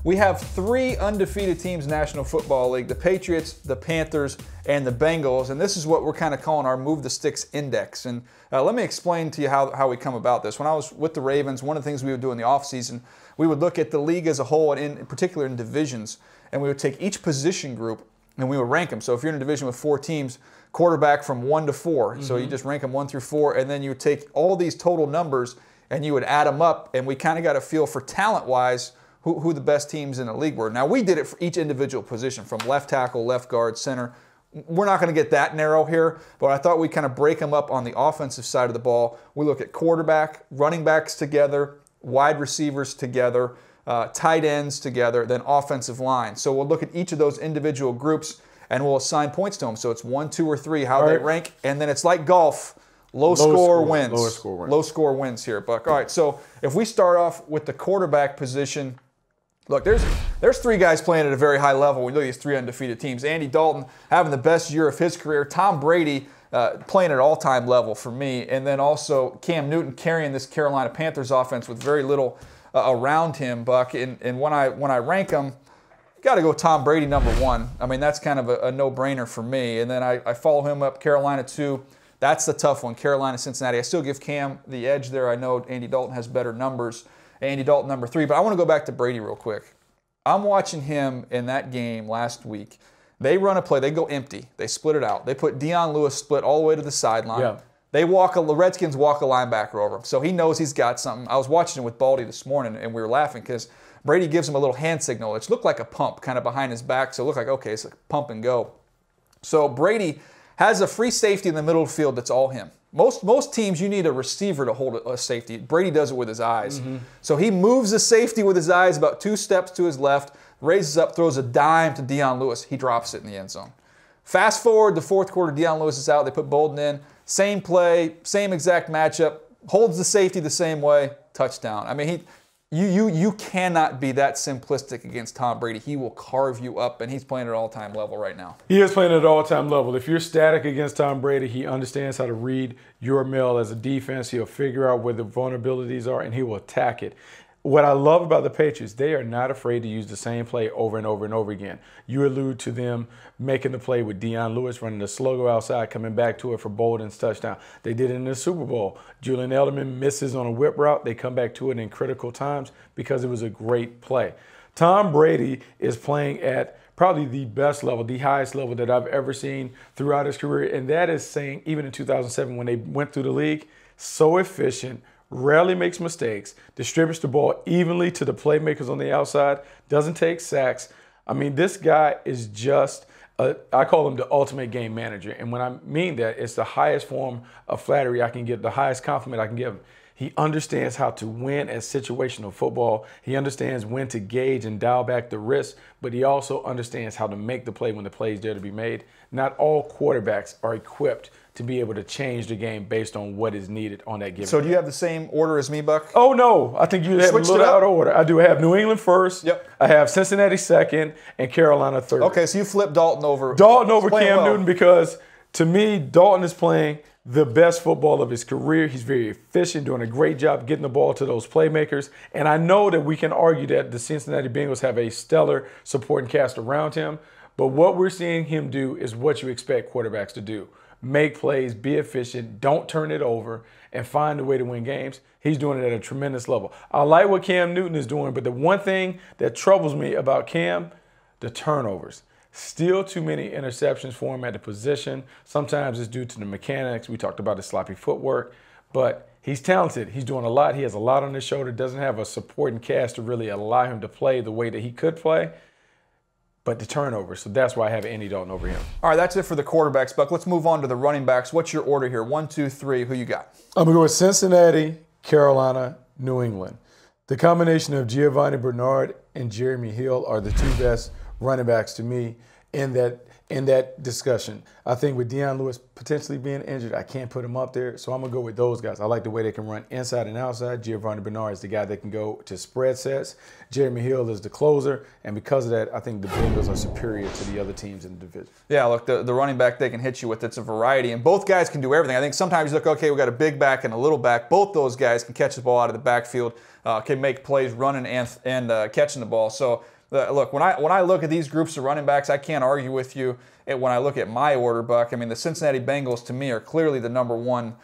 We have 3 undefeated teams in the National Football League, the Patriots, the Panthers, and the Bengals. And this is what we're kind of calling our Move the Sticks Index. And let me explain to you how we come about this. When I was with the Ravens, one of the things we would do in the offseason, we would look at the league as a whole, and in particular in divisions, and we would take each position group and we would rank them. So if you're in a division with 4 teams, quarterback from 1 to 4. So you just rank them 1 through 4, and then you would take all these total numbers and you would add them up, and we kind of got a feel for talent-wise who the best teams in the league were. Now, we did it for each individual position, from left tackle, left guard, center. We're not going to get that narrow here, but I thought we'd kind of break them up on the offensive side of the ball. We look at quarterback, running backs together, wide receivers together, tight ends together, then offensive line. So we'll look at each of those individual groups, and we'll assign points to them. So it's 1, 2, or 3, how they rank, and then it's like golf. Low score wins. Low score wins here, Buck. All right, so if we start off with the quarterback position, look, there's 3 guys playing at a very high level. We look at these 3 undefeated teams. Andy Dalton having the best year of his career. Tom Brady playing at all-time level for me. And then also Cam Newton carrying this Carolina Panthers offense with very little around him, Buck. And when I rank them, got to go Tom Brady number 1. I mean, that's kind of a no-brainer for me. And then I follow him up, Carolina 2. That's the tough one, Carolina, Cincinnati. I still give Cam the edge there. I know Andy Dalton has better numbers. Andy Dalton number 3. But I want to go back to Brady real quick. I'm watching him in that game last week. They run a play. They go empty. They split it out. They put Dion Lewis split all the way to the sideline. Yeah. The Redskins walk a linebacker over him. So he knows he's got something. I was watching it with Baldy this morning, and we were laughing because Brady gives him a little hand signal. It looked like a pump kind of behind his back. So it looked like, okay, it's a pump and go. So Brady has a free safety in the middle of the field that's all him. Most teams, you need a receiver to hold a safety. Brady does it with his eyes. So he moves the safety with his eyes about 2 steps to his left, raises up, throws a dime to Dion Lewis. He drops it in the end zone. Fast forward, the 4th quarter, Dion Lewis is out. They put Bolden in. Same play, same exact matchup, holds the safety the same way, touchdown. I mean, you cannot be that simplistic against Tom Brady. He will carve you up, and he's playing at all-time level right now. He is playing at all-time level. If you're static against Tom Brady, he understands how to read your mail as a defense. He'll figure out where the vulnerabilities are, and he will attack it. What I love about the Patriots, they are not afraid to use the same play over and over and over again. You allude to them making the play with Dion Lewis, running the sluggo outside, coming back to it for Bolden's touchdown. They did it in the Super Bowl. Julian Edelman misses on a whip route. They come back to it in critical times because it was a great play. Tom Brady is playing at probably the best level, the highest level that I've ever seen throughout his career, and that is saying, even in 2007 when they went through the league, so efficient, rarely makes mistakes, distributes the ball evenly to the playmakers on the outside, doesn't take sacks. I mean, this guy is just, I call him the ultimate game manager. And when I mean that, it's the highest form of flattery I can give, the highest compliment I can give him. He understands how to win at situational football. He understands when to gauge and dial back the risk, but he also understands how to make the play when the play is there to be made. Not all quarterbacks are equipped to be able to change the game based on what is needed on that given. So do you have the same order as me, Buck? Oh, no. I think you have a little out of order. I do have New England first. Yep. I have Cincinnati second and Carolina third. Okay, so you flip Dalton over. Dalton over Cam Newton because, to me, Dalton is playing the best football of his career. He's very efficient, doing a great job getting the ball to those playmakers. And I know that we can argue that the Cincinnati Bengals have a stellar supporting cast around him. But what we're seeing him do is what you expect quarterbacks to do. Make plays, be efficient, don't turn it over, and find a way to win games. He's doing it at a tremendous level. I like what Cam Newton is doing, but the one thing that troubles me about Cam, the turnovers. Still too many interceptions for him at the position. Sometimes it's due to the mechanics. We talked about his sloppy footwork, but he's talented. He's doing a lot. He has a lot on his shoulder. Doesn't have a supporting cast to really allow him to play the way that he could play. But the turnovers, so that's why I have Andy Dalton over him. All right, that's it for the quarterbacks, Buck. Let's move on to the running backs. What's your order here? 1, 2, 3. Who you got? I'm going to go with Cincinnati, Carolina, New England. The combination of Giovanni Bernard and Jeremy Hill are the 2 best running backs to me in in that discussion. I think with Deion Lewis potentially being injured, I can't put him up there. So I'm going to go with those guys. I like the way they can run inside and outside. Giovanni Bernard is the guy that can go to spread sets. Jeremy Hill is the closer. And because of that, I think the Bengals are superior to the other teams in the division. Yeah, look, the running back they can hit you with, it's a variety. And both guys can do everything. I think sometimes you look, okay, we got a big back and a little back. Both those guys can catch the ball out of the backfield, can make plays running and catching the ball. So, look, when I look at these groups of running backs, I can't argue with you when I look at my order, Buck. I mean, the Cincinnati Bengals, to me, are clearly the number one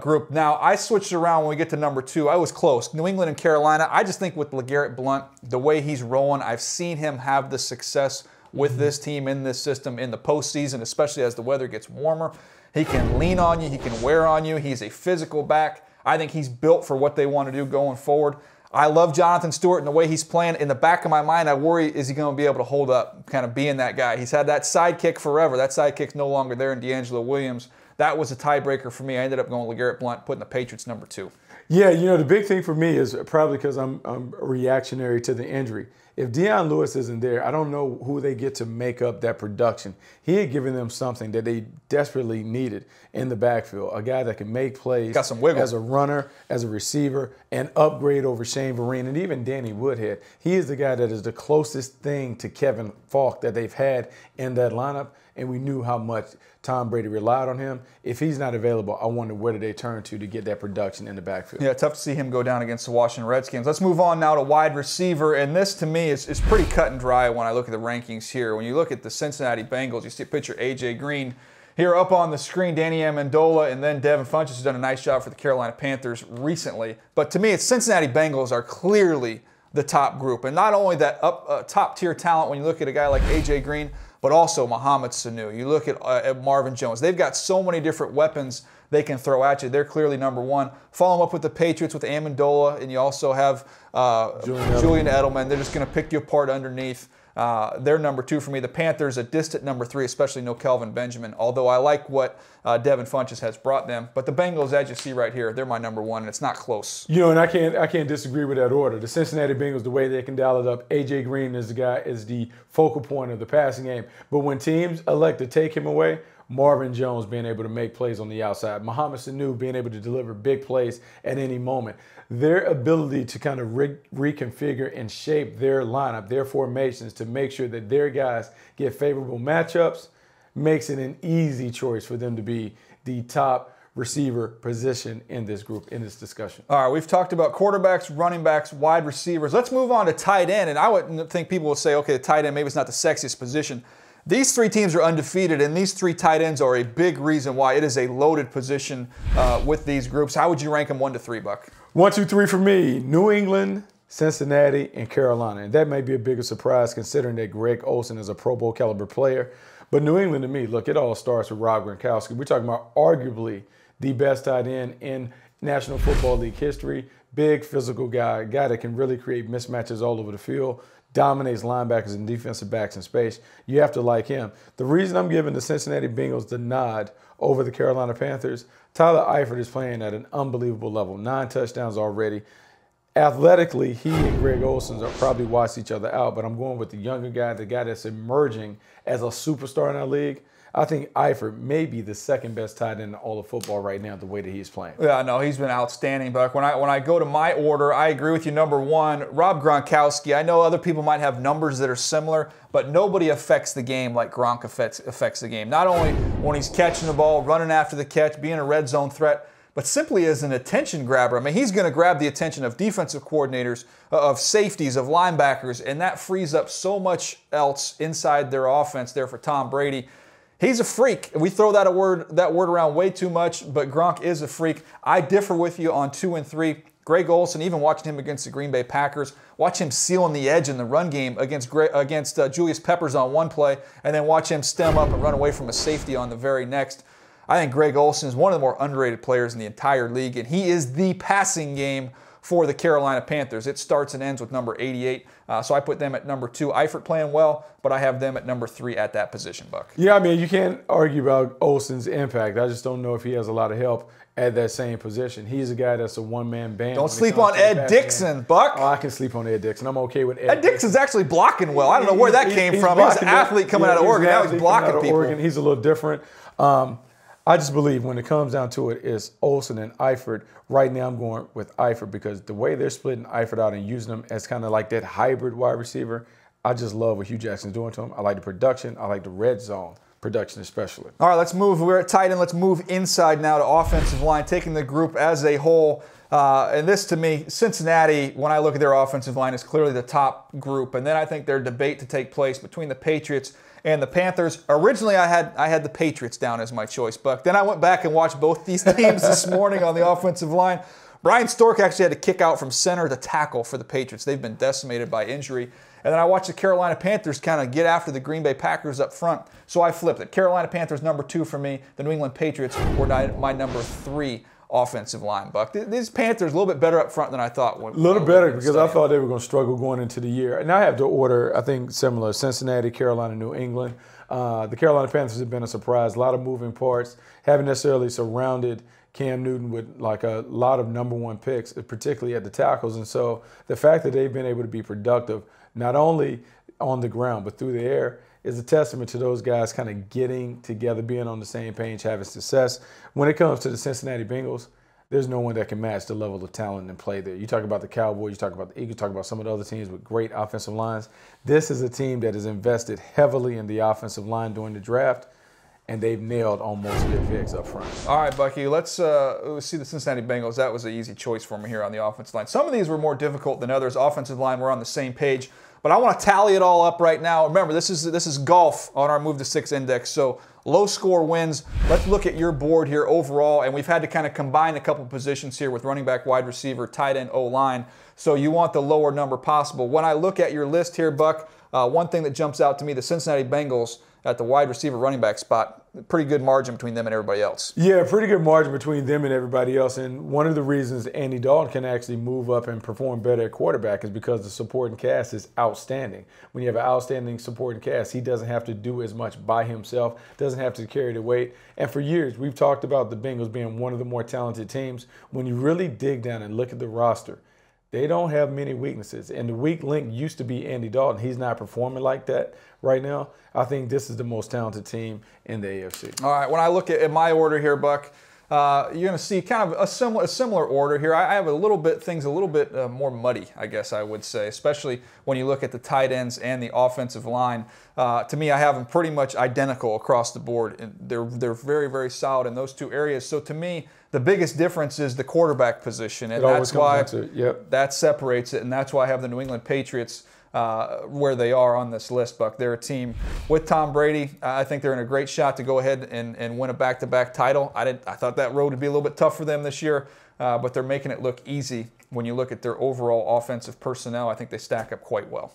group. Now, I switched around when we get to number 2. I was close. New England and Carolina. I just think with LeGarrette Blount, the way he's rolling, I've seen him have the success with this team in this system in the postseason, especially as the weather gets warmer. He can lean on you. He can wear on you. He's a physical back. I think he's built for what they want to do going forward. I love Jonathan Stewart and the way he's playing. In the back of my mind, I worry, is he going to be able to hold up, kind of being that guy? He's had that sidekick forever. That sidekick's no longer there in D'Angelo Williams. That was a tiebreaker for me. I ended up going LeGarrette Blount, putting the Patriots number 2. Yeah, you know, the big thing for me is probably because I'm reactionary to the injury. If Deion Lewis isn't there, I don't know who they get to make up that production. He had given them something that they desperately needed in the backfield, a guy that can make plays Got some wiggle. as a runner, as a receiver, and upgrade over Shane Vereen and even Danny Woodhead. He is the guy that is the closest thing to Kevin Falk that they've had in that lineup, and we knew how much Tom Brady relied on him. If he's not available, I wonder where do they turn to get that production in the backfield. Yeah, tough to see him go down against the Washington Redskins. Let's move on now to wide receiver, and this to me is pretty cut and dry when I look at the rankings here. When you look at the Cincinnati Bengals, you see a picture of A.J. Green here up on the screen, Danny Amendola, and then Devin Funchess has done a nice job for the Carolina Panthers recently. But to me, it's Cincinnati Bengals are clearly the top group, and not only that top-tier talent when you look at a guy like A.J. Green, but also Mohamed Sanu. You look at Marvin Jones. They've got so many different weapons they can throw at you. They're clearly number 1. Follow them up with the Patriots with Amendola, and you also have Julian Edelman. They're just going to pick you apart underneath. They're number 2 for me. The Panthers, a distant number 3, especially no Kelvin Benjamin, although I like what Devin Funchess has brought them. But the Bengals, as you see right here, they're my number 1, and it's not close. You know, and I can't disagree with that order. The Cincinnati Bengals, the way they can dial it up, A.J. Green is the focal point of the passing game. But when teams elect to take him away, Marvin Jones being able to make plays on the outside, Mohamed Sanu being able to deliver big plays at any moment. Their ability to kind of reconfigure and shape their lineup, their formations to make sure that their guys get favorable matchups makes it an easy choice for them to be the top receiver position in this group, in this discussion. All right, we've talked about quarterbacks, running backs, wide receivers. Let's move on to tight end. And I would think people will say, okay, the tight end maybe it's not the sexiest position. These 3 teams are undefeated, and these 3 tight ends are a big reason why it is a loaded position with these groups. How would you rank them 1 to 3, Buck? 1, 2, 3 for me. New England, Cincinnati, and Carolina. And that may be a bigger surprise considering that Greg Olsen is a Pro Bowl caliber player. But New England to me, look, it all starts with Rob Gronkowski. We're talking about arguably the best tight end in National Football League history. Big physical guy, a guy that can really create mismatches all over the field, dominates linebackers and defensive backs in space. You have to like him. The reason I'm giving the Cincinnati Bengals the nod over the Carolina Panthers, Tyler Eifert is playing at an unbelievable level. 9 touchdowns already. Athletically, he and Greg Olsen are probably watched each other out, but I'm going with the younger guy, the guy that's emerging as a superstar in our league. I think Eifert may be the second best tight end in all of football right now, the way that he's playing. Yeah, no, he's been outstanding, Buck. When I go to my order, I agree with you. Number 1, Rob Gronkowski. I know other people might have numbers that are similar, but nobody affects the game like Gronk affects the game. Not only when he's catching the ball, running after the catch, being a red zone threat, but simply as an attention grabber. I mean, he's going to grab the attention of defensive coordinators, of safeties, of linebackers, and that frees up so much else inside their offense there for Tom Brady. He's a freak. We throw that word around way too much, but Gronk is a freak. I differ with you on 2 and 3. Greg Olsen, even watching him against the Green Bay Packers, watch him sealing the edge in the run game against Julius Peppers on one play, and then watch him stem up and run away from a safety on the very next. I think Greg Olsen is one of the more underrated players in the entire league, and he is the passing game for the Carolina Panthers. It starts and ends with number 88, so I put them at number 2. Eifert playing well, but I have them at number 3 at that position, Buck. Yeah, I mean, you can't argue about Olsen's impact. I just don't know if he has a lot of help at that same position. He's a guy that's a one-man band. Don't sleep on Ed Dixon, Buck. Oh, I can sleep on Ed Dixon. I'm okay with Ed Dixon's actually blocking well. I don't know where that came from. He was an athlete coming out of Oregon. Now he's blocking people. Oregon. He's a little different. I just believe when it comes down to it, it's Olsen and Eifert. Right now I'm going with Eifert because the way they're splitting Eifert out and using him as kind of like that hybrid wide receiver, I just love what Hugh Jackson's doing to him. I like the production. I like the red zone production especially. All right, let's move. We're at tight end. Let's move inside now to offensive line, taking the group as a whole. And this, to me, Cincinnati, when I look at their offensive line, is clearly the top group. And then I think their debate to take place between the Patriots and the Panthers. Originally, I had the Patriots down as my choice, Buck. Then I went back and watched both these teams this morning on the offensive line. Brian Stork actually had to kick out from center to tackle for the Patriots. They've been decimated by injury. And then I watched the Carolina Panthers kind of get after the Green Bay Packers up front. So I flipped it. Carolina Panthers number 2 for me. The New England Patriots were my number 3 offensive line, Buck. These Panthers a little bit better up front than I thought. A little better because I thought they were going to struggle going into the year. And I have the order, I think, similar. Cincinnati, Carolina, New England. The Carolina Panthers have been a surprise. A lot of moving parts. Haven't necessarily surrounded Cam Newton with like a lot of number 1 picks, particularly at the tackles. And so the fact that they've been able to be productive, not only on the ground, but through the air, is a testament to those guys kind of getting together, being on the same page, having success. When it comes to the Cincinnati Bengals, there's no one that can match the level of talent and play there. You talk about the Cowboys, you talk about the Eagles, you talk about some of the other teams with great offensive lines. This is a team that has invested heavily in the offensive line during the draft, and they've nailed on most of their picks up front. All right, Bucky, let's see the Cincinnati Bengals. That was an easy choice for me here on the offensive line. Some of these were more difficult than others. Offensive line, we're on the same page. But I want to tally it all up right now. Remember, this is golf on our Move to 6 index, so low score wins. Let's look at your board here overall, and we've had to kind of combine a couple positions here with running back, wide receiver, tight end, O-line. So you want the lower number possible. When I look at your list here, Buck, one thing that jumps out to me, the Cincinnati Bengals at the wide receiver running back spot, pretty good margin between them and everybody else. Yeah, pretty good margin between them and everybody else. And one of the reasons Andy Dalton can actually move up and perform better at quarterback is because the supporting cast is outstanding. When you have an outstanding supporting cast, he doesn't have to do as much by himself, doesn't have to carry the weight. And for years, we've talked about the Bengals being one of the more talented teams. When you really dig down and look at the roster, they don't have many weaknesses. And the weak link used to be Andy Dalton. He's not performing like that right now. I think this is the most talented team in the AFC. All right, when I look at my order here, Buck, you're going to see kind of a similar order here. I have things a little bit more muddy, I guess I would say, especially when you look at the tight ends and the offensive line. To me, I have them pretty much identical across the board. And they're very, very solid in those two areas. So to me, the biggest difference is the quarterback position, and that's why that separates it, and that's why I have the New England Patriots where they are on this list, Buck. They're a team with Tom Brady. I think they're in a great shot to go ahead and win a back-to-back title. I thought that road would be a little bit tough for them this year, but they're making it look easy when you look at their overall offensive personnel. I think they stack up quite well.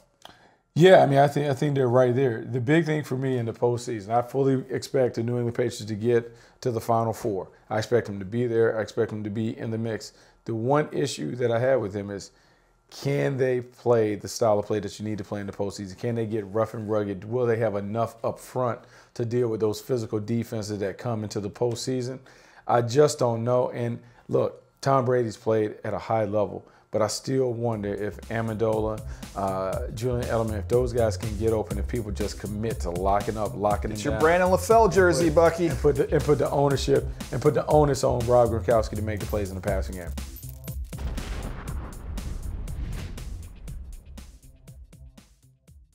Yeah, I mean, I think they're right there. The big thing for me in the postseason, I fully expect the New England Patriots to get to the Final Four. I expect them to be there. I expect them to be in the mix. The one issue that I have with them is, can they play the style of play that you need to play in the postseason? Can they get rough and rugged? Will they have enough up front to deal with those physical defenses that come into the postseason? I just don't know. And look, Tom Brady's played at a high level, but I still wonder if Amendola, Julian Edelman, if those guys can get open and people just commit to locking up, locking it's it down. It's your Brandon LaFell jersey, Bucky. And put the ownership and put the onus on Rob Gronkowski to make the plays in the passing game.